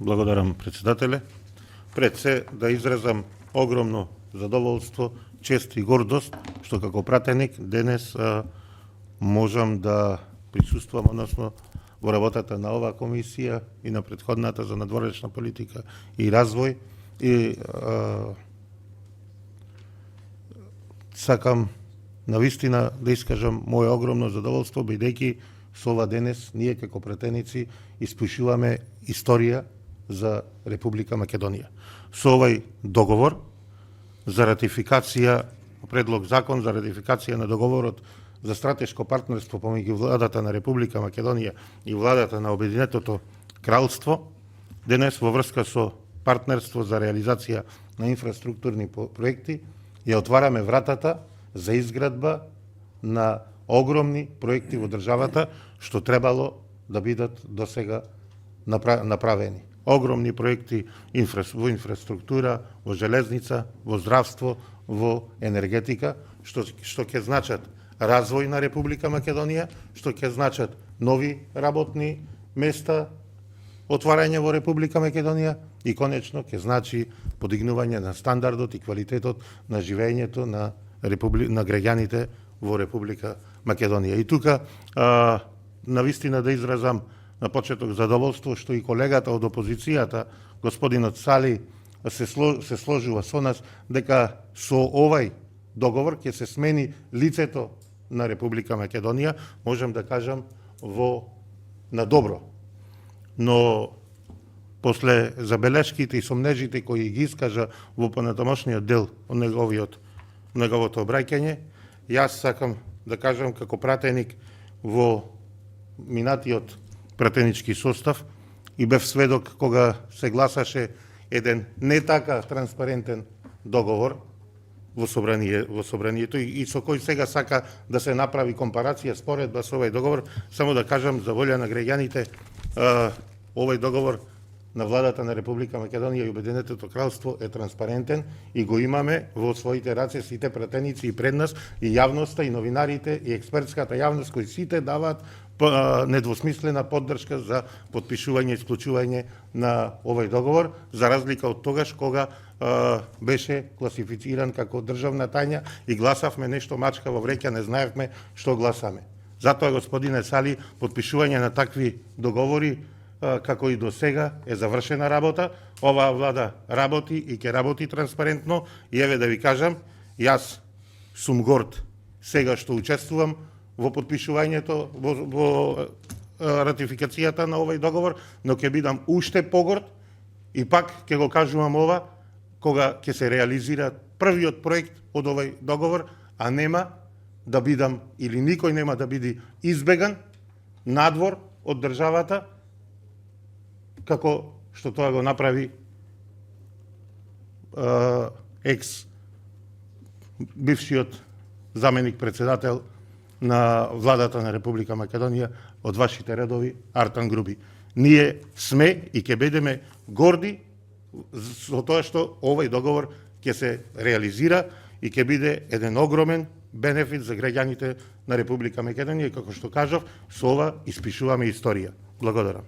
Благодарам, председателе. Пред се да изразам огромно задоволство, чест и гордост што како пратеник денес можам да присуствувам, односно во работата на оваа комисија и на претходната за надворешна политика и развој. И сакам навистина да искажам моје огромно задоволство, бидејќи со ова денес ние како пратеници испишуваме историја за Република Македонија. Со овај договор за ратификација, предлог закон за ратификација на договорот за стратешко партнерство помеѓу владата на Република Македонија и владата на Обединетото кралство, денес во врска со партнерство за реализација на инфраструктурни проекти, ја отвараме вратата за изградба на огромни проекти во државата, што требало да бидат досега направени. Огромни проекти во инфраструктура, во железница, во здравство, во енергетика, што ќе значат развој на Република Македонија, што ќе значат нови работни места, отварање во Република Македонија и конечно ќе значи подигнување на стандардот и квалитетот на живеењето на граѓаните во Република Македонија. И тука навистина да изразам на почеток задоволство што и колегата од опозицијата, господинот Сали, се сложува со нас дека со овај договор ќе се смени лицето на Република Македонија, можам да кажам на добро. Но после забелешките и сомнежите кои ги искажа во понатамошниот дел од неговото обраќање, јас сакам да кажам како пратеник во минатиот пратенички состав и бев сведок кога се гласаше еден не така транспарентен договор во собранието и со кој сега сака да се направи компарација споредба со овај договор. Само да кажам за волја на граѓаните, овај договор на владата на Република Македонија и Обединетото кралство е транспарентен и го имаме во своите раце сите пратеници и пред нас, и јавноста, и новинарите, и експертската јавност, кои сите даваат недвосмислена поддршка за потпишување и исклучување на овај договор, за разлика од тогаш кога беше класифициран како државна тајна и гласавме нешто мачка во вреќа, не знаевме што гласаме. Затоа, господине Сали, потпишување на такви договори како и до сега е завршена работа. Оваа влада работи и ќе работи транспарентно и еве да ви кажам, јас сум горд сега што учествувам во потпишувањето, во ратификацијата на овај договор, но ќе бидам уште погорд и пак ќе го кажувам ова кога ќе се реализира првиот проект од овај договор, а нема да бидам или никој нема да биде избеган надвор од државата, како што тоа го направи бившиот заменик председател на владата на Република Македонија од вашите редови, Артан Груби. Ние сме и ќе бидеме горди со тоа што овај договор ќе се реализира и ќе биде еден огромен бенефит за граѓаните на Република Македонија и, како што кажав, со ова испишуваме историја. Благодарам.